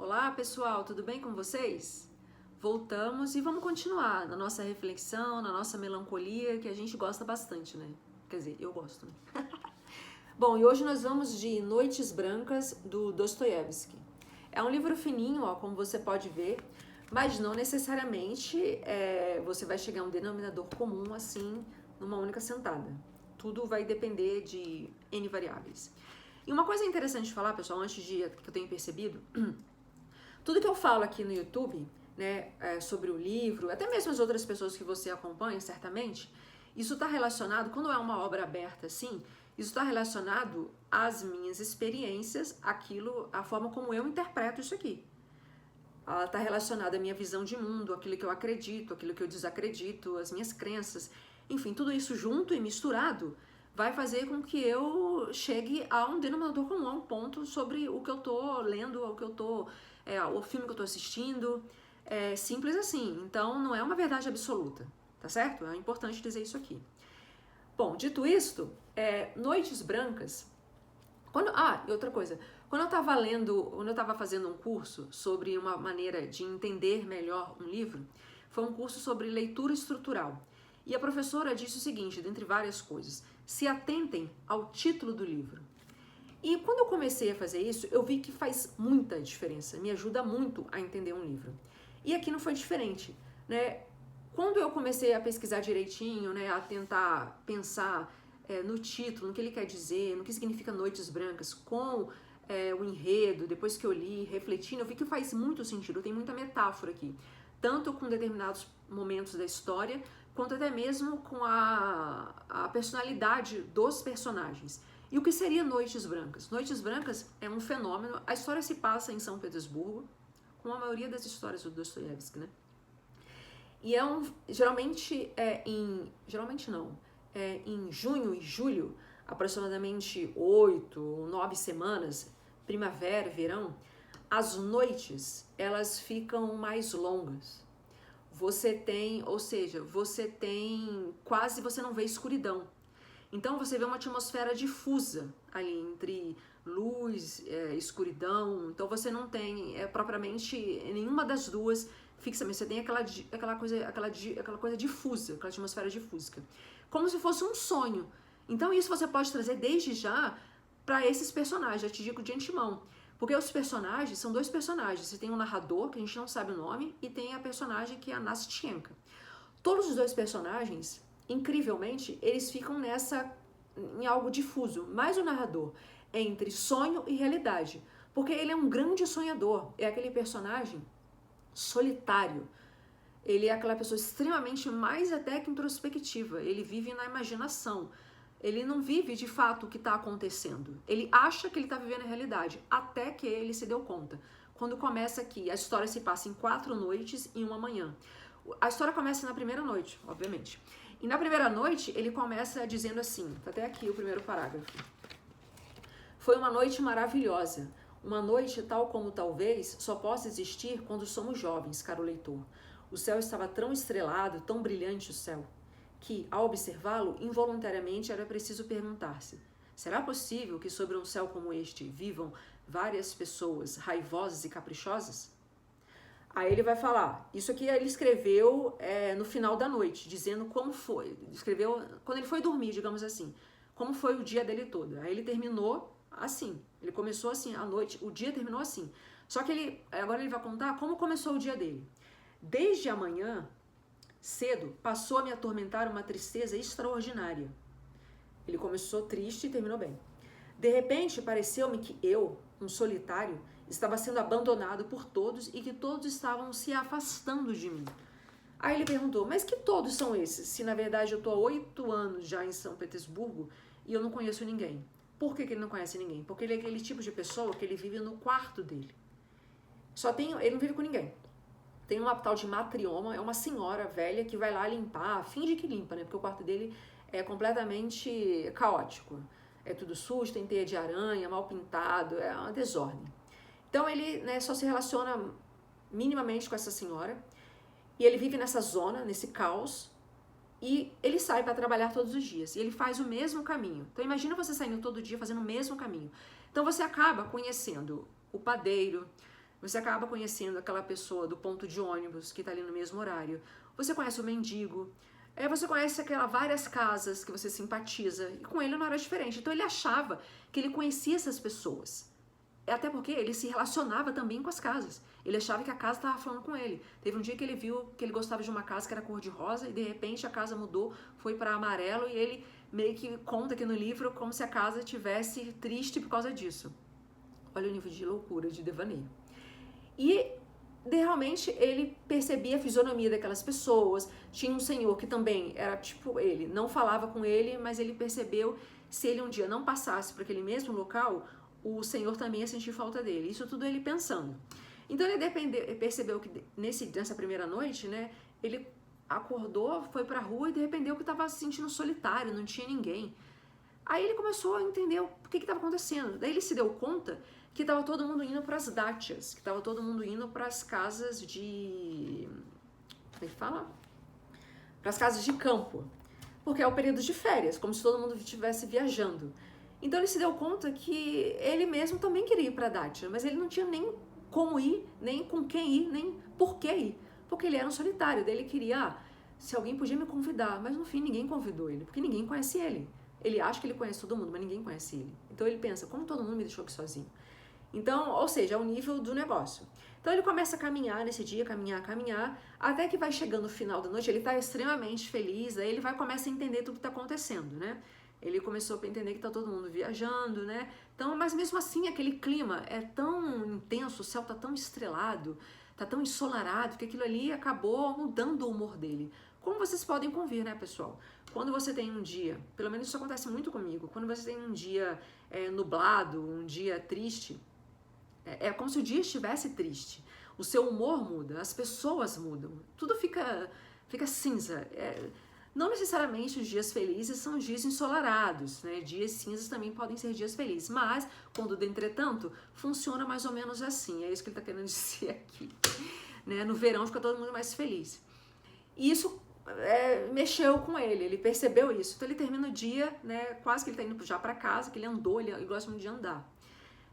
Olá pessoal, tudo bem com vocês? Voltamos e vamos continuar na nossa reflexão, na nossa melancolia, que a gente gosta bastante, né? Quer dizer, eu gosto, né? Bom, e hoje nós vamos de Noites Brancas, do Dostoiévski. É um livro fininho, ó, como você pode ver, mas não necessariamente você vai chegar a um denominador comum assim, numa única sentada. Tudo vai depender de N variáveis. E uma coisa interessante de falar, pessoal, antes de que eu tenha percebido, tudo que eu falo aqui no YouTube, né, sobre o livro, até mesmo as outras pessoas que você acompanha, certamente, isso está relacionado, quando é uma obra aberta assim, isso está relacionado às minhas experiências, a forma como eu interpreto isso aqui. Ela está relacionada à minha visão de mundo, aquilo que eu acredito, aquilo que eu desacredito, as minhas crenças, enfim, tudo isso junto e misturado vai fazer com que eu chegue a um denominador comum, a um ponto sobre o que eu tô lendo, o que eu tô, o filme que eu tô assistindo, simples assim. Então, não é uma verdade absoluta, tá certo? É importante dizer isso aqui. Bom, dito isto, Noites Brancas, e outra coisa, quando eu estava fazendo um curso sobre uma maneira de entender melhor um livro, foi um curso sobre leitura estrutural. E a professora disse o seguinte, dentre várias coisas, se atentem ao título do livro. E quando eu comecei a fazer isso, eu vi que faz muita diferença, me ajuda muito a entender um livro. E aqui não foi diferente, né? Quando eu comecei a pesquisar direitinho, né, a tentar pensar no título, no que ele quer dizer, no que significa Noites Brancas, com o enredo, depois que eu li, refletindo, eu vi que faz muito sentido, tem muita metáfora aqui, tanto com determinados momentos da história, quanto até mesmo com a personalidade dos personagens. E o que seria Noites Brancas? Noites Brancas é um fenômeno, a história se passa em São Petersburgo, como a maioria das histórias do Dostoiévski, né? E geralmente em junho e julho, aproximadamente 8 ou 9 semanas, primavera, verão, as noites, elas ficam mais longas. Você não vê escuridão. Então você vê uma atmosfera difusa ali entre luz, escuridão. Então você não tem propriamente nenhuma das duas fixamente. Você tem aquela coisa difusa, aquela atmosfera difusa, como se fosse um sonho. Então isso você pode trazer desde já para esses personagens. Já te digo de antemão. Porque os personagens são dois personagens. Você tem um narrador, que a gente não sabe o nome, e tem a personagem que é a Nastienka. Todos os dois personagens, incrivelmente, eles ficam em algo difuso. Mas o narrador é entre sonho e realidade. Porque ele é um grande sonhador. É aquele personagem solitário. Ele é aquela pessoa extremamente mais até que introspectiva. Ele vive na imaginação. Ele não vive de fato o que está acontecendo. Ele acha que ele está vivendo a realidade, até que ele se deu conta. Quando começa aqui, a história se passa em 4 noites e 1 manhã. A história começa na primeira noite, obviamente. E na primeira noite, ele começa dizendo assim, tá até aqui o primeiro parágrafo. Foi uma noite maravilhosa. Uma noite tal como talvez só possa existir quando somos jovens, caro leitor. O céu estava tão estrelado, tão brilhante o céu, que, ao observá-lo, involuntariamente era preciso perguntar-se: será possível que sobre um céu como este vivam várias pessoas raivosas e caprichosas? Aí ele vai falar, isso aqui ele escreveu no final da noite, dizendo como foi, escreveu quando ele foi dormir, digamos assim, como foi o dia dele todo. Aí ele terminou assim, ele começou assim, a noite, o dia terminou assim. Só que agora ele vai contar como começou o dia dele. Desde amanhã, cedo, passou a me atormentar uma tristeza extraordinária. Ele começou triste e terminou bem. De repente, pareceu-me que eu, um solitário, estava sendo abandonado por todos e que todos estavam se afastando de mim. Aí ele perguntou, mas que todos são esses? Se na verdade eu estou há 8 anos já em São Petersburgo e eu não conheço ninguém. Por que ele não conhece ninguém? Porque ele é aquele tipo de pessoa que ele vive no quarto dele. Ele não vive com ninguém. Tem uma tal de matrioma, é uma senhora velha que vai lá limpar, finge que limpa, né? Porque o quarto dele é completamente caótico. É tudo sujo, tem teia de aranha, mal pintado, é uma desordem. Então ele, né, só se relaciona minimamente com essa senhora e ele vive nessa zona, nesse caos, e ele sai para trabalhar todos os dias e ele faz o mesmo caminho. Então imagina você saindo todo dia fazendo o mesmo caminho. Então você acaba conhecendo o padeiro, Você acaba conhecendo aquela pessoa do ponto de ônibus que está ali no mesmo horário. Você conhece o mendigo. Você conhece várias casas que você simpatiza. E com ele não era diferente. Então ele achava que ele conhecia essas pessoas. Até porque ele se relacionava também com as casas. Ele achava que a casa estava falando com ele. Teve um dia que ele viu que ele gostava de uma casa que era cor de rosa e de repente a casa mudou, foi para amarelo e ele meio que conta aqui no livro como se a casa estivesse triste por causa disso. Olha o nível de loucura, de devaneio. E realmente ele percebia a fisionomia daquelas pessoas. Tinha um senhor que também era tipo ele, não falava com ele, mas ele percebeu se ele um dia não passasse por aquele mesmo local, o senhor também ia sentir falta dele. Isso tudo ele pensando. Então ele percebeu que nessa primeira noite, né, ele acordou, foi pra rua e de repente que estava se sentindo solitário, não tinha ninguém. Aí ele começou a entender o que estava acontecendo. Daí ele se deu conta que estava todo mundo indo para as dátias, que estava todo mundo indo para as casas de... como é que fala? Para as casas de campo, porque é o período de férias, como se todo mundo estivesse viajando. Então ele se deu conta que ele mesmo também queria ir para a dátia, mas ele não tinha nem como ir, nem com quem ir, nem por que ir, porque ele era um solitário. Daí ele queria, se alguém podia me convidar, mas no fim ninguém convidou ele, porque ninguém conhece ele. Ele acha que ele conhece todo mundo, mas ninguém conhece ele. Então ele pensa, como todo mundo me deixou aqui sozinho? Então, ou seja, é o nível do negócio. Então ele começa a caminhar nesse dia, caminhar, até que vai chegando o final da noite, ele está extremamente feliz, aí ele começa a entender tudo que está acontecendo, né? Ele começou a entender que está todo mundo viajando, né? Então, mas mesmo assim, aquele clima é tão intenso, o céu está tão estrelado, está tão ensolarado, que aquilo ali acabou mudando o humor dele. Como vocês podem convir, né, pessoal? Quando você tem um dia, pelo menos isso acontece muito comigo, quando você tem um dia nublado, um dia triste, é como se o dia estivesse triste. O seu humor muda, as pessoas mudam, tudo fica cinza. Não necessariamente os dias felizes são os dias ensolarados, né? Dias cinzas também podem ser dias felizes, mas, quando entretanto, funciona mais ou menos assim. É isso que ele está querendo dizer aqui. Né? No verão fica todo mundo mais feliz. E isso mexeu com ele percebeu isso. Então ele termina o dia, né? Quase que ele está indo já para casa, que ele andou, ele gosta muito de andar.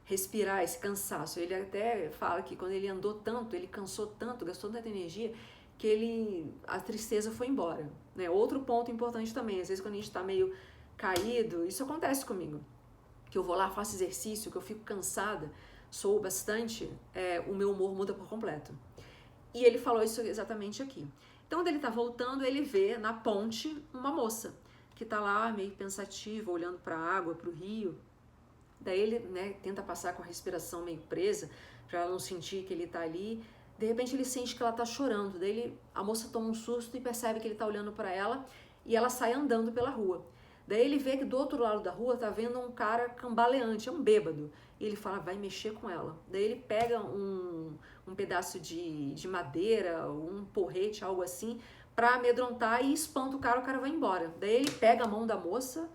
Respirar esse cansaço. Ele até fala que quando ele andou tanto, ele cansou tanto, gastou tanta energia, que a tristeza foi embora, né? Outro ponto importante também, às vezes quando a gente está meio caído, isso acontece comigo, que eu vou lá, faço exercício, que eu fico cansada, sou bastante, o meu humor muda por completo. E ele falou isso exatamente aqui. Então, quando ele está voltando, ele vê na ponte uma moça que está lá meio pensativa, olhando para a água, para o rio. Daí ele, né, tenta passar com a respiração meio presa, para ela não sentir que ele está ali. De repente ele sente que ela tá chorando, daí a moça toma um susto e percebe que ele tá olhando para ela e ela sai andando pela rua. Daí ele vê que do outro lado da rua tá vendo um cara cambaleante, é um bêbado. E ele fala, vai mexer com ela. Daí ele pega um pedaço de madeira, um porrete, algo assim, pra amedrontar e espanta o cara vai embora. Daí ele pega a mão da moça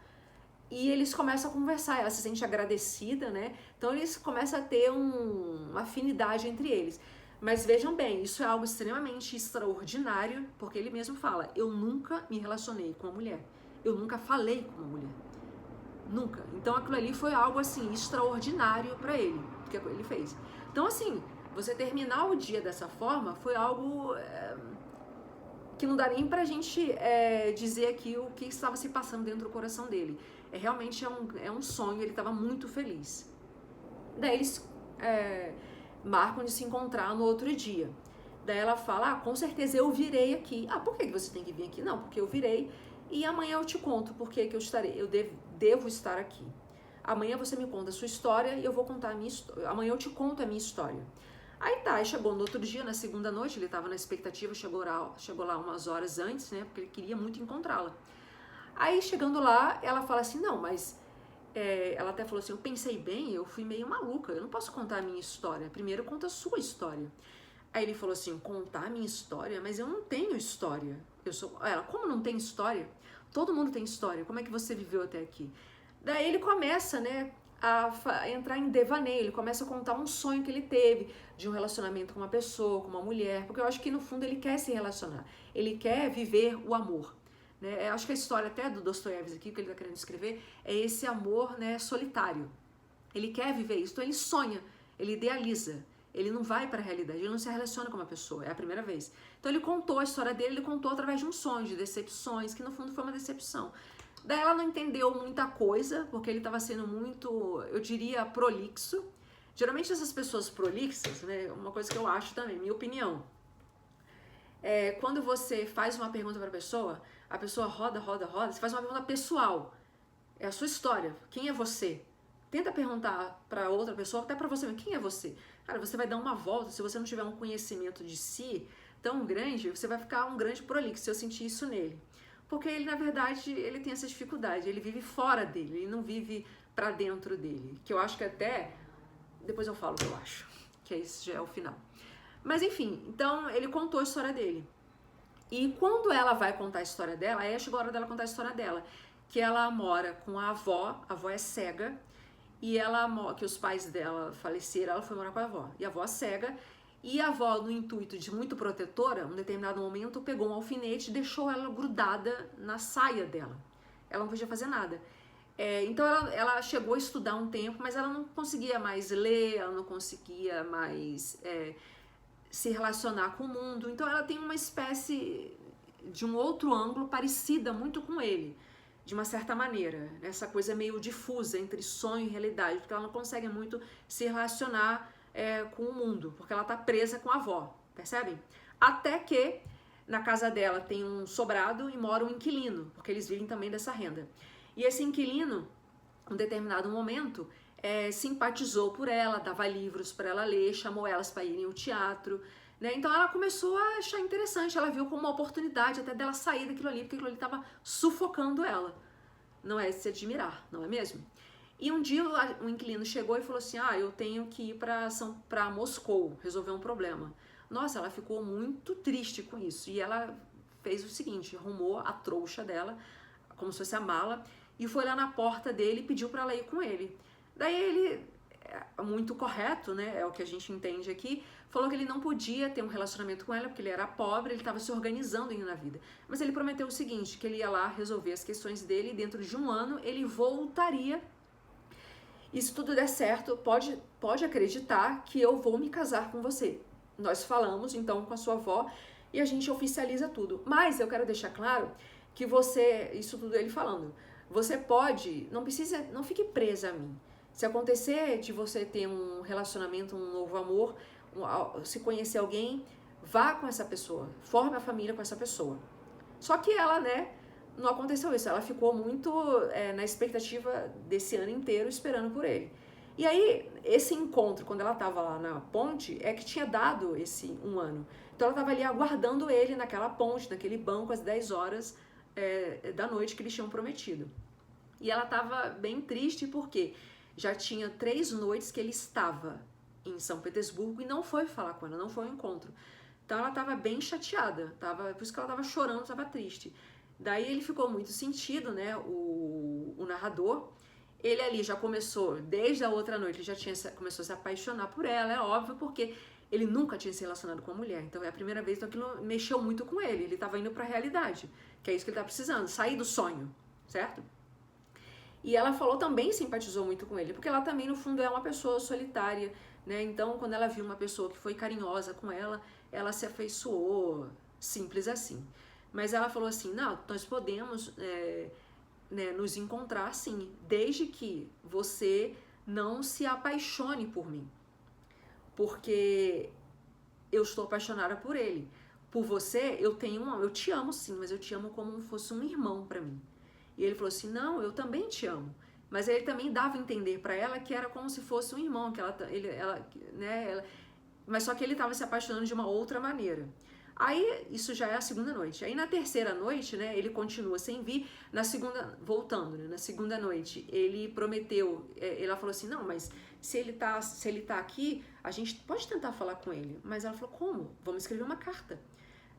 e eles começam a conversar, ela se sente agradecida, né? Então eles começam a ter uma afinidade entre eles. Mas vejam bem, isso é algo extremamente extraordinário, porque ele mesmo fala, eu nunca me relacionei com uma mulher, eu nunca falei com uma mulher, nunca. Então aquilo ali foi algo assim, extraordinário para ele, que ele fez. Então assim, você terminar o dia dessa forma foi algo que não dá nem pra gente dizer aqui o que estava se passando dentro do coração dele. Realmente é um sonho, ele estava muito feliz. Daí eles marcam de se encontrar no outro dia. Daí ela fala, com certeza eu virei aqui. Por que você tem que vir aqui? Não, porque eu virei e amanhã eu te conto por que eu devo estar aqui. Amanhã você me conta a sua história e eu vou contar a minha história. Amanhã eu te conto a minha história. Aí chegou no outro dia, na segunda noite, ele estava na expectativa, chegou lá umas horas antes, né, porque ele queria muito encontrá-la. Aí chegando lá, ela fala assim, não, mas... ela até falou assim, eu pensei bem, eu fui meio maluca, eu não posso contar a minha história, primeiro conta a sua história. Aí ele falou assim, contar a minha história? Mas eu não tenho história. Ela, como não tem história? Todo mundo tem história, como é que você viveu até aqui? Daí ele começa, né, a entrar em devaneio, ele começa a contar um sonho que ele teve, de um relacionamento com uma pessoa, com uma mulher, porque eu acho que no fundo ele quer se relacionar, ele quer viver o amor. Né? Acho que a história até do Dostoiévski aqui, que ele está querendo escrever, é esse amor, né, solitário. Ele quer viver isso, então ele sonha, ele idealiza. Ele não vai para a realidade, ele não se relaciona com uma pessoa, é a primeira vez. Então ele contou a história dele, ele contou através de um sonho, de decepções, que no fundo foi uma decepção. Daí ela não entendeu muita coisa, porque ele estava sendo muito, eu diria, prolixo. Geralmente essas pessoas prolixas, né, uma coisa que eu acho também, minha opinião, quando você faz uma pergunta para a pessoa roda, você faz uma pergunta pessoal, é a sua história, quem é você? Tenta perguntar para outra pessoa, até para você mesmo, quem é você? Cara, você vai dar uma volta, se você não tiver um conhecimento de si tão grande, você vai ficar um grande prolixo, eu senti isso nele. Porque ele, na verdade, ele tem essa dificuldade, ele vive fora dele, ele não vive para dentro dele, que eu acho que até, depois eu falo o que eu acho, que esse já é o final. Mas enfim, então ele contou a história dele. E quando ela vai contar a história dela, aí chegou a hora dela contar a história dela, que ela mora com a avó é cega, e ela, que os pais dela faleceram, ela foi morar com a avó, e a avó é cega, e a avó, no intuito de muito protetora, em um determinado momento, pegou um alfinete e deixou ela grudada na saia dela. Ela não podia fazer nada. Então ela chegou a estudar um tempo, mas ela não conseguia mais ler, ela não conseguia mais se relacionar com o mundo. Então ela tem uma espécie de um outro ângulo parecida muito com ele, de uma certa maneira. Essa coisa meio difusa entre sonho e realidade, porque ela não consegue muito se relacionar com o mundo, porque ela tá presa com a avó, percebem? Até que na casa dela tem um sobrado e mora um inquilino, porque eles vivem também dessa renda. E esse inquilino, em um determinado momento, simpatizou por ela, dava livros para ela ler, chamou elas para irem ao teatro, né? Então ela começou a achar interessante, ela viu como uma oportunidade até dela sair daquilo ali, porque aquilo ali estava sufocando ela. Não é de se admirar, não é mesmo? E um dia o inquilino chegou e falou assim, eu tenho que ir para Moscou resolver um problema. Nossa, ela ficou muito triste com isso, e ela fez o seguinte, arrumou a trouxa dela, como se fosse a mala, e foi lá na porta dele e pediu para ela ir com ele. Daí ele, muito correto, né, é o que a gente entende aqui, falou que ele não podia ter um relacionamento com ela porque ele era pobre, ele estava se organizando ainda na vida. Mas ele prometeu o seguinte, que ele ia lá resolver as questões dele e dentro de um ano ele voltaria. E se tudo der certo, pode acreditar que eu vou me casar com você. Nós falamos então com a sua avó e a gente oficializa tudo. Mas eu quero deixar claro que você, isso tudo ele falando, você pode, não fique presa a mim. Se acontecer de você ter um relacionamento, um novo amor, se conhecer alguém, vá com essa pessoa, forme a família com essa pessoa. Só que ela, né, não aconteceu isso, ela ficou muito na expectativa desse ano inteiro esperando por ele. E aí, esse encontro, quando ela estava lá na ponte, é que tinha dado esse um ano. Então ela estava ali aguardando ele naquela ponte, naquele banco, às 10 horas da noite que eles tinham prometido. E ela estava bem triste porque já tinha 3 noites que ele estava em São Petersburgo e não foi falar com ela, não foi ao encontro. Então ela estava bem chateada, por isso que ela estava chorando, estava triste. Daí ele ficou muito sentido, né, o narrador. Ele ali já começou, desde a outra noite, ele já começou a se apaixonar por ela, é óbvio, porque ele nunca tinha se relacionado com uma mulher. Então é a primeira vez, então aquilo mexeu muito com ele. Ele estava indo para a realidade, que é isso que ele está precisando, sair do sonho, certo? E ela falou também, simpatizou muito com ele, porque ela também, no fundo, é uma pessoa solitária, né? Então, quando ela viu uma pessoa que foi carinhosa com ela se afeiçoou, simples assim. Mas ela falou assim, não, nós podemos nos encontrar sim, desde que você não se apaixone por mim. Porque eu estou apaixonada por ele. Por você, eu te amo sim, mas eu te amo como se fosse um irmão para mim. E ele falou assim, não, eu também te amo. Mas ele também dava a entender para ela que era como se fosse um irmão, que mas só que ele estava se apaixonando de uma outra maneira. Aí, isso já é a segunda noite. Aí, na terceira noite, né, ele continua sem vir. Voltando, né, na segunda noite, ele prometeu, ela falou assim, não, mas se ele tá aqui, a gente pode tentar falar com ele. Mas ela falou, como? Vamos escrever uma carta.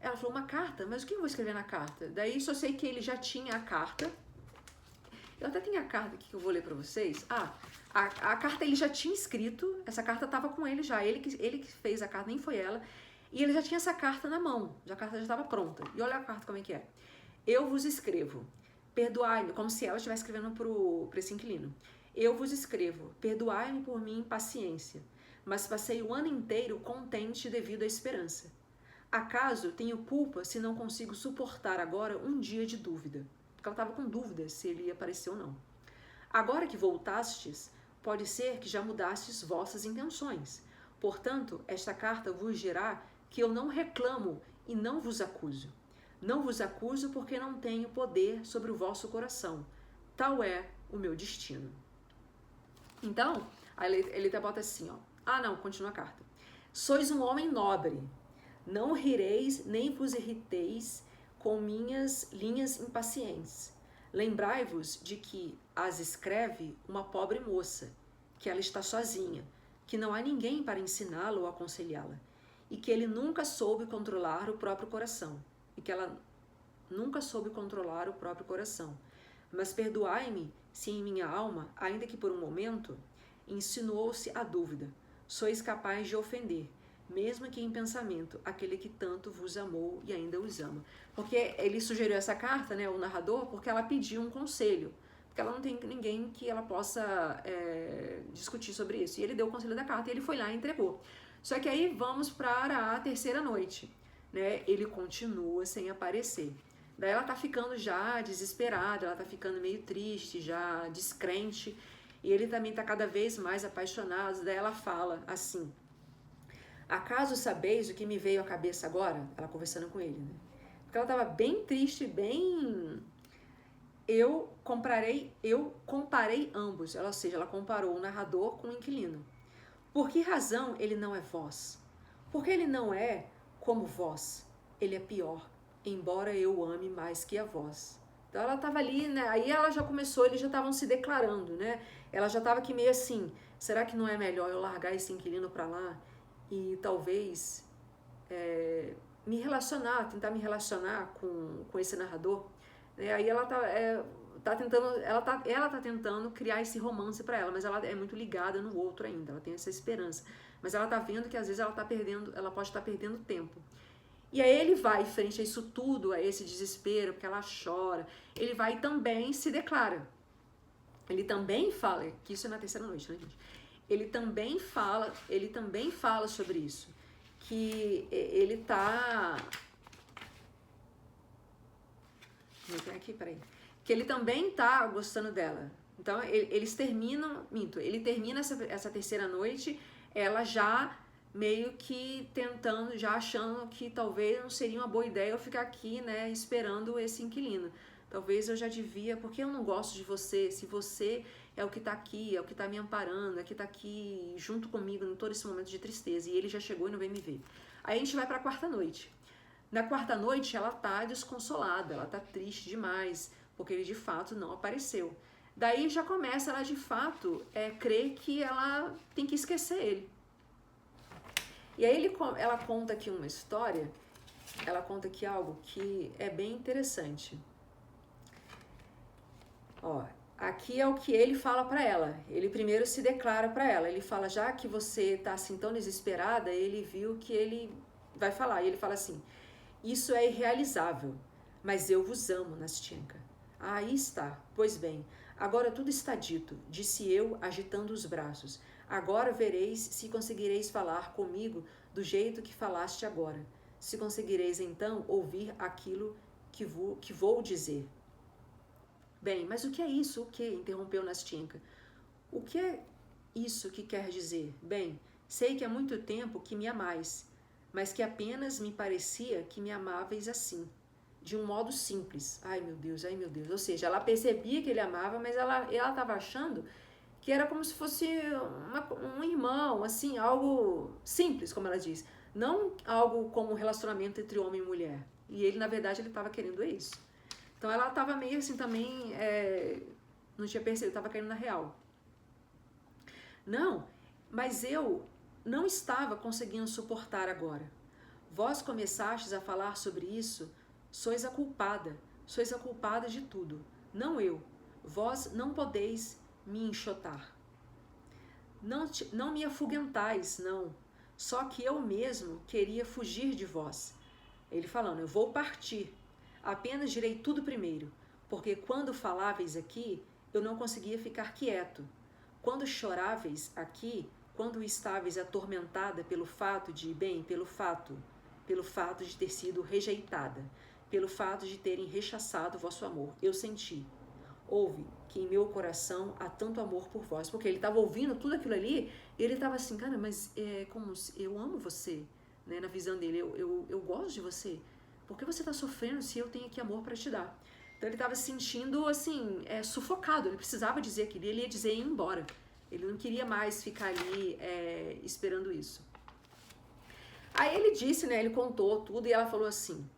Ela falou, uma carta? Mas o que eu vou escrever na carta? Daí, só sei que ele já tinha a carta. Eu até tenho a carta aqui que eu vou ler pra vocês. A carta ele já tinha escrito, essa carta tava com ele já, ele que fez a carta, nem foi ela. E ele já tinha essa carta na mão, a carta já estava pronta. E olha a carta como é que é. Eu vos escrevo, perdoai-me, como se ela estivesse escrevendo para esse inquilino. Eu vos escrevo, perdoai-me por minha impaciência, mas passei o ano inteiro contente devido à esperança. Acaso tenho culpa se não consigo suportar agora um dia de dúvida? Porque ela estava com dúvida se ele ia aparecer ou não. Agora que voltastes, pode ser que já mudastes vossas intenções. Portanto, esta carta vos dirá que eu não reclamo e não vos acuso. Não vos acuso porque não tenho poder sobre o vosso coração. Tal é o meu destino. Então, ele até bota assim, ó. Ah, não, continua a carta. Sois um homem nobre. Não rireis nem vos irriteis com minhas linhas impacientes. Lembrai-vos de que as escreve uma pobre moça, que ela está sozinha, que não há ninguém para ensiná-la ou aconselhá-la, e que ele nunca soube controlar o próprio coração, e que ela nunca soube controlar o próprio coração. Mas perdoai-me se em minha alma, ainda que por um momento, insinuou-se a dúvida. Sois capaz de ofender, mesmo que em pensamento, aquele que tanto vos amou e ainda os ama. Porque ele sugeriu essa carta, né, o narrador, porque ela pediu um conselho, porque ela não tem ninguém que ela possa discutir sobre isso. E ele deu o conselho da carta e ele foi lá e entregou. Só que aí vamos para a terceira noite, né? Ele continua sem aparecer. Daí ela tá ficando já desesperada, ela tá ficando meio triste, já descrente, e ele também tá cada vez mais apaixonado. Daí ela fala assim: acaso sabeis o que me veio à cabeça agora? Ela conversando com ele, né? Porque ela estava bem triste, bem... Eu comparei ambos, ou seja, ela comparou o narrador com o inquilino. Por que razão ele não é vós? Porque ele não é como vós, ele é pior, embora eu ame mais que a vós. Então ela estava ali, né? Aí ela já começou, eles já estavam se declarando, né? Ela já estava aqui meio assim, será que não é melhor eu largar esse inquilino para lá e talvez tentar me relacionar com esse narrador? Aí ela tá tentando criar esse romance para ela, mas ela é muito ligada no outro ainda, ela tem essa esperança. Mas ela tá vendo que às vezes ela pode estar perdendo tempo. E aí ele vai, frente a isso tudo, a esse desespero, porque ela chora, ele vai e também se declara. Ele também fala, que isso é na terceira noite, né, gente? Ele também fala sobre isso, que ele tá... Aqui, peraí. Que ele também tá gostando dela. Então, eles terminam... Ele termina essa terceira noite, ela já meio que tentando, já achando que talvez não seria uma boa ideia eu ficar aqui, né, esperando esse inquilino. Talvez eu já devia, porque eu não gosto de você, se você é o que tá aqui, é o que tá me amparando, é o que tá aqui junto comigo em todo esse momento de tristeza, e ele já chegou e não vem me ver. Aí a gente vai para a quarta noite. Na quarta noite ela tá desconsolada, ela tá triste demais, porque ele de fato não apareceu. Daí já começa ela de fato crer que ela tem que esquecer ele. E aí ela conta aqui uma história, ela conta aqui algo que é bem interessante. Ó, aqui é o que ele fala para ela. Ele primeiro se declara para ela. Ele fala, já que você tá assim tão desesperada, ele viu que ele vai falar. E ele fala assim, isso é irrealizável, mas eu vos amo, Nastenka. Aí está, pois bem, agora tudo está dito, disse eu, agitando os braços. Agora vereis se conseguireis falar comigo do jeito que falaste agora. Se conseguireis então ouvir aquilo que vou dizer. Bem, mas o que é isso? O que? Interrompeu Nastenka. O que é isso que quer dizer? Bem, sei que há muito tempo que me amais, mas que apenas me parecia que me amáveis assim, de um modo simples. Ai meu Deus, ai meu Deus. Ou seja, ela percebia que ele amava, mas ela estava achando que era como se fosse um irmão, assim, algo simples, como ela diz. Não algo como um relacionamento entre homem e mulher. E ele, na verdade, ele estava querendo isso. Então ela estava meio assim também, não tinha percebido, estava caindo na real. Não, mas eu não estava conseguindo suportar agora. Vós começastes a falar sobre isso, sois a culpada de tudo, não eu. Vós não podeis me enxotar. Não me afugentais, não. Só que eu mesmo queria fugir de vós. Ele falando, eu vou partir. Apenas direi tudo primeiro, porque quando faláveis aqui, eu não conseguia ficar quieto. Quando choráveis aqui, quando estáveis atormentada pelo fato de, pelo fato de ter sido rejeitada, pelo fato de terem rechaçado vosso amor, eu senti, houve que em meu coração há tanto amor por vós, porque ele estava ouvindo tudo aquilo ali, e ele estava assim, cara, mas como eu amo você, né, na visão dele, eu gosto de você, por que você está sofrendo se eu tenho aqui amor para te dar? Então ele estava se sentindo assim, sufocado, ele precisava dizer aquilo, ele ia dizer e ir embora, ele não queria mais ficar ali esperando isso. Aí ele disse, né, ele contou tudo e ela falou assim,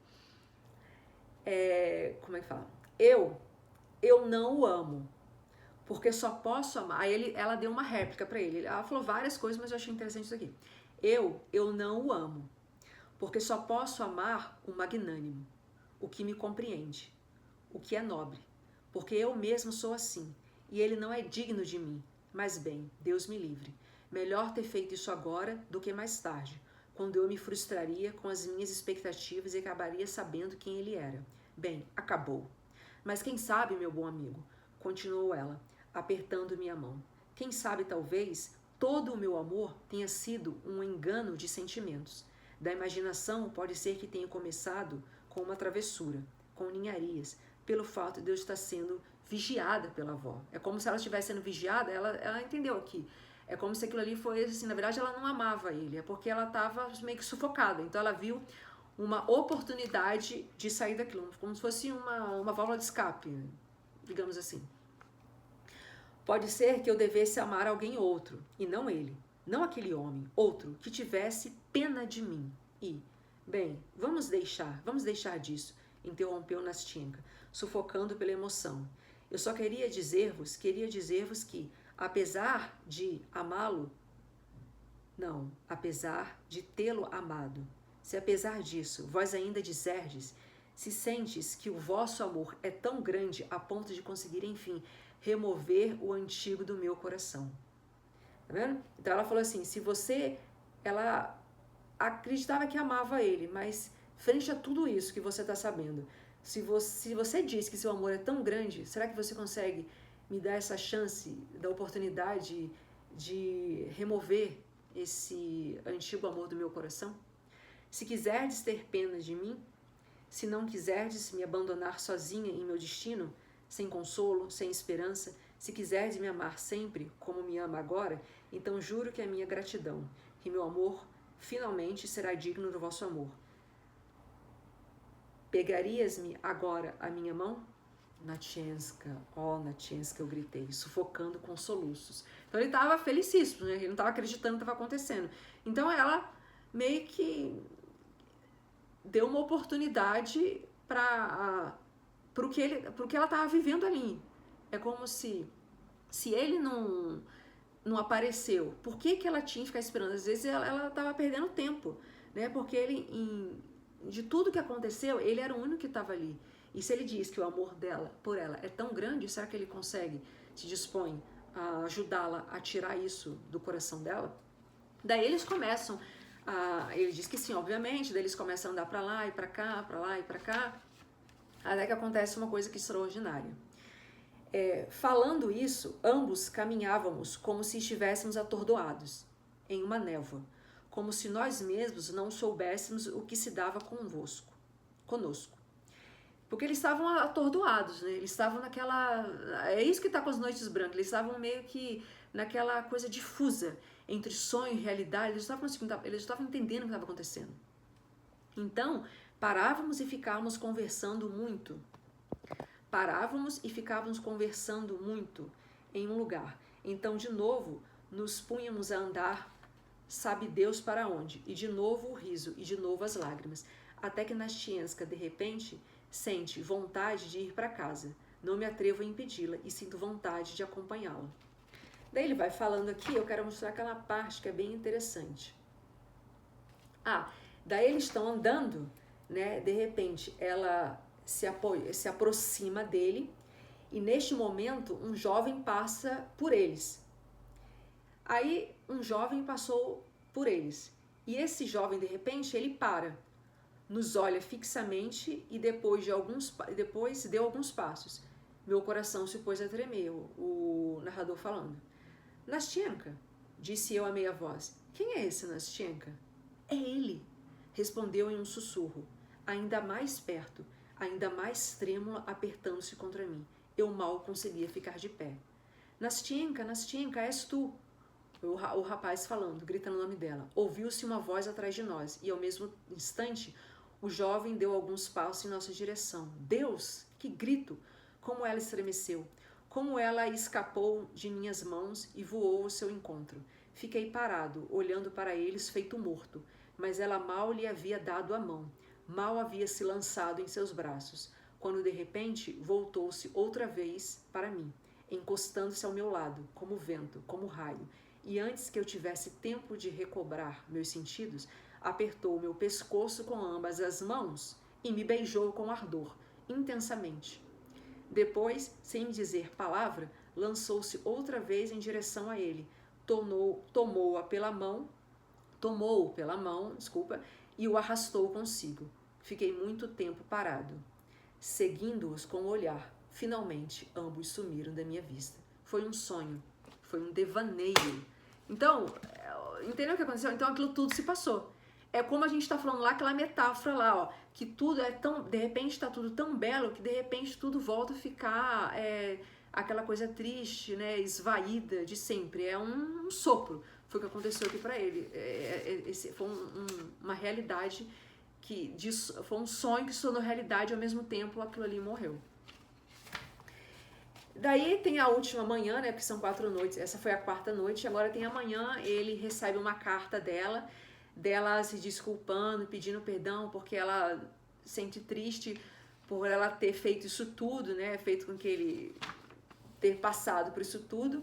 como é que fala? Eu não o amo, porque só posso amar. Aí ela deu uma réplica para ele. Ela falou várias coisas, mas eu achei interessante isso aqui. Eu não o amo, porque só posso amar o magnânimo, o que me compreende, o que é nobre, porque eu mesmo sou assim, e ele não é digno de mim. Mas bem, Deus me livre. Melhor ter feito isso agora do que mais tarde, quando eu me frustraria com as minhas expectativas e acabaria sabendo quem ele era. Bem, acabou. Mas quem sabe, meu bom amigo, continuou ela, apertando minha mão, quem sabe talvez todo o meu amor tenha sido um engano de sentimentos. Da imaginação pode ser que tenha começado com uma travessura, com ninharias, pelo fato de eu estar sendo vigiada pela avó. É como se ela estivesse sendo vigiada, ela entendeu aqui. É como se aquilo ali foi assim, na verdade ela não amava ele, é porque ela estava meio que sufocada. Então ela viu uma oportunidade de sair daquilo, como se fosse uma válvula de escape, digamos assim. Pode ser que eu devesse amar alguém outro, e não ele, não aquele homem, outro, que tivesse pena de mim. E, bem, vamos deixar disso, interrompeu Nastenka, sufocando pela emoção. Eu só queria dizer-vos que, apesar de amá-lo, não, apesar de tê-lo amado, se apesar disso vós ainda dizerdes, se sentes que o vosso amor é tão grande a ponto de conseguir, enfim, remover o antigo do meu coração. Tá vendo? Então ela falou assim, ela acreditava que amava ele, mas frente a tudo isso que você está sabendo, se você diz que seu amor é tão grande, será que você consegue me dar essa chance, da oportunidade de remover esse antigo amor do meu coração? Se quiserdes ter pena de mim, se não quiserdes me abandonar sozinha em meu destino, sem consolo, sem esperança, se quiserdes me amar sempre como me ama agora, então juro que a minha gratidão, que meu amor finalmente será digno do vosso amor. Pegarias-me agora a minha mão? Nastenka, Nastenka, eu gritei, sufocando com soluços. Então ele estava felicíssimo, né? Ele não estava acreditando no que estava acontecendo. Então ela meio que deu uma oportunidade para o que ela estava vivendo ali. É como se ele não apareceu, por que ela tinha que ficar esperando? Às vezes ela estava perdendo tempo, né? Porque de tudo que aconteceu, ele era o único que estava ali. E se ele diz que o amor dela por ela é tão grande, será que ele se dispõe a ajudá-la a tirar isso do coração dela? Daí eles começam ele diz que sim, obviamente, daí eles começam a andar para lá e para cá, para lá e para cá, até que acontece uma coisa que é extraordinária. Falando isso, ambos caminhávamos como se estivéssemos atordoados, em uma névoa, como se nós mesmos não soubéssemos o que se dava conosco. Porque eles estavam atordoados, né? Eles estavam naquela... É isso que está com as noites brancas, eles estavam meio que naquela coisa difusa, entre sonho e realidade, eles estavam entendendo o que estava acontecendo. Então, parávamos e ficávamos conversando muito. Em um lugar. Então, de novo, nos punhamos a andar, sabe Deus para onde, e de novo o riso, e de novo as lágrimas, até que Nastenka, de repente, sente vontade de ir para casa. Não me atrevo a impedi-la e sinto vontade de acompanhá-la. Daí ele vai falando aqui, eu quero mostrar aquela parte que é bem interessante. Daí eles estão andando, né? De repente ela se aproxima dele e neste momento um jovem passa por eles. Aí um jovem passou por eles e esse jovem de repente ele para, nos olha fixamente e depois deu alguns passos. Meu coração se pôs a tremer, o narrador falando. Nastenka, Disse eu a meia voz. Quem é esse Nastenka? É ele, respondeu em um sussurro, ainda mais perto, ainda mais trêmula, apertando-se contra mim. Eu mal conseguia ficar de pé. Nastenka, Nastenka, és tu. O rapaz falando, gritando o nome dela. Ouviu-se uma voz atrás de nós e, ao mesmo instante, o jovem deu alguns passos em nossa direção. Deus! Que grito! Como ela estremeceu! Como ela escapou de minhas mãos e voou ao seu encontro. Fiquei parado, olhando para eles feito morto, mas ela mal lhe havia dado a mão, mal havia se lançado em seus braços, quando de repente voltou-se outra vez para mim, encostando-se ao meu lado, como vento, como raio, e antes que eu tivesse tempo de recobrar meus sentidos, apertou meu pescoço com ambas as mãos e me beijou com ardor, intensamente. Depois, sem dizer palavra, lançou-se outra vez em direção a ele, tomou-o pela mão, e o arrastou consigo. Fiquei muito tempo parado, seguindo-os com o olhar. Finalmente, ambos sumiram da minha vista. Foi um sonho, foi um devaneio. Então, entendeu o que aconteceu? Então aquilo tudo se passou. É como a gente está falando lá, aquela metáfora lá, ó, que tudo é tão, de repente está tudo tão belo que de repente tudo volta a ficar aquela coisa triste, né, esvaída de sempre. É um sopro. Foi o que aconteceu aqui para ele. Foi uma realidade foi um sonho que se tornou realidade, ao mesmo tempo aquilo ali morreu. Daí tem a última manhã, né, porque são 4 noites, essa foi a 4ª noite, agora tem amanhã, ele recebe uma carta dela se desculpando, pedindo perdão, porque ela sente triste por ela ter feito isso tudo, né, feito com que ele ter passado por isso tudo,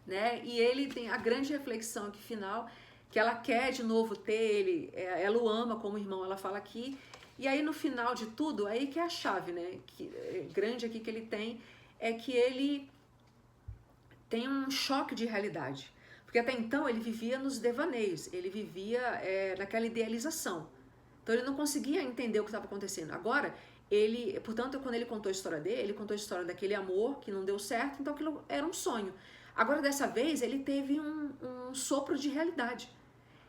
né, e ele tem a grande reflexão aqui final, que ela quer de novo ter ele, ela o ama como irmão, ela fala aqui, e aí no final de tudo, aí que é a chave, né, que grande aqui que ele tem, é que ele tem um choque de realidade. Porque até então ele vivia nos devaneios, ele vivia naquela idealização. Então ele não conseguia entender o que estava acontecendo. Agora, portanto, quando ele contou a história dele, ele contou a história daquele amor que não deu certo, então aquilo era um sonho. Agora, dessa vez, ele teve um sopro de realidade.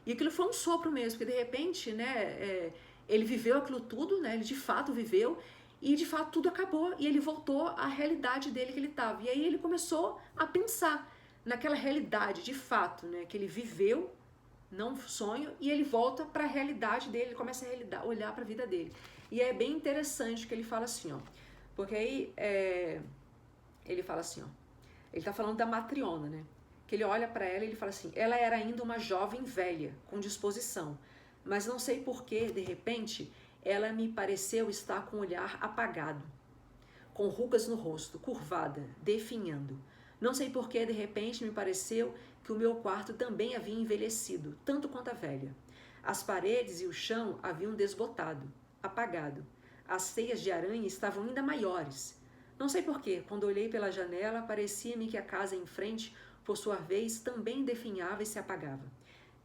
E aquilo foi um sopro mesmo, porque de repente, né, ele viveu aquilo tudo, né, ele de fato viveu, e de fato tudo acabou e ele voltou à realidade dele que ele estava. E aí ele começou a pensar naquela realidade de fato, né, que ele viveu, não sonho, e ele volta para a realidade dele, ele começa a olhar para a vida dele. E é bem interessante que ele fala assim, ó, porque aí ele fala assim, ó, ele está falando da matriona, né, que ele olha para ela e ele fala assim, ela era ainda uma jovem velha, com disposição, mas não sei por que, de repente, ela me pareceu estar com o olhar apagado, com rugas no rosto, curvada, definhando. Não sei por que, de repente, me pareceu que o meu quarto também havia envelhecido, tanto quanto a velha. As paredes e o chão haviam desbotado, apagado. As teias de aranha estavam ainda maiores. Não sei por que, quando olhei pela janela, parecia-me que a casa em frente, por sua vez, também definhava e se apagava.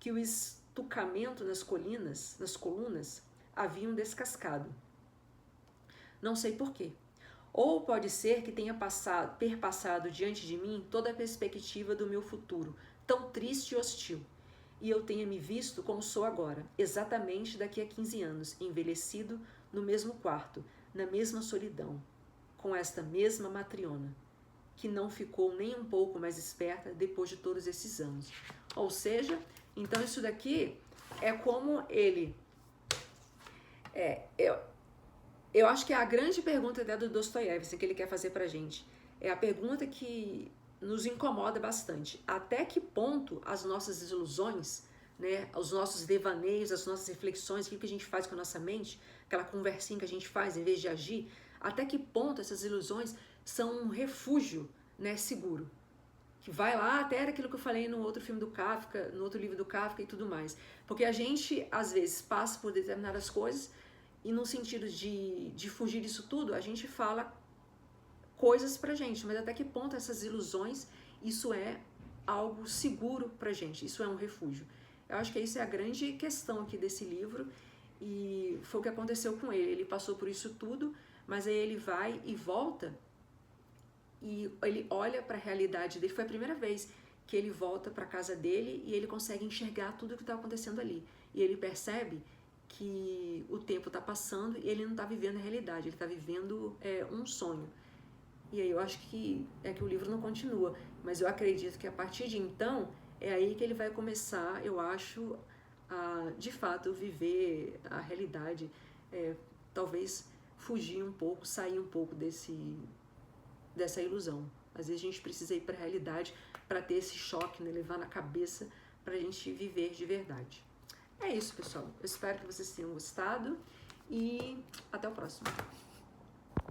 Que o estucamento nas colunas, haviam descascado. Não sei porquê. Ou pode ser que tenha perpassado diante de mim toda a perspectiva do meu futuro, tão triste e hostil, e eu tenha me visto como sou agora, exatamente daqui a 15 anos, envelhecido no mesmo quarto, na mesma solidão, com esta mesma matriona, que não ficou nem um pouco mais esperta depois de todos esses anos. Ou seja, então isso daqui é como ele... Eu acho que é a grande pergunta até do Dostoiévski que ele quer fazer pra gente. É a pergunta que nos incomoda bastante. Até que ponto as nossas ilusões, né, os nossos devaneios, as nossas reflexões, aquilo que a gente faz com a nossa mente, aquela conversinha que a gente faz em vez de agir, até que ponto essas ilusões são um refúgio, né, seguro. Que vai lá até aquilo que eu falei no outro filme do Kafka, no outro livro do Kafka e tudo mais. Porque a gente, às vezes, passa por determinadas coisas e no sentido de fugir disso tudo, a gente fala coisas pra gente, mas até que ponto essas ilusões, isso é algo seguro pra gente, isso é um refúgio. Eu acho que isso é a grande questão aqui desse livro e foi o que aconteceu com ele. Ele passou por isso tudo, mas aí ele vai e volta e ele olha para a realidade dele. Foi a primeira vez que ele volta para casa dele e ele consegue enxergar tudo o que está acontecendo ali. E ele percebe que o tempo está passando e ele não está vivendo a realidade, ele está vivendo um sonho. E aí eu acho que o livro não continua, mas eu acredito que a partir de então é aí que ele vai começar, eu acho, a de fato viver a realidade, talvez fugir um pouco, sair um pouco dessa ilusão. Às vezes a gente precisa ir para a realidade para ter esse choque, né, levar na cabeça para a gente viver de verdade. É isso, pessoal. Eu espero que vocês tenham gostado e até o próximo.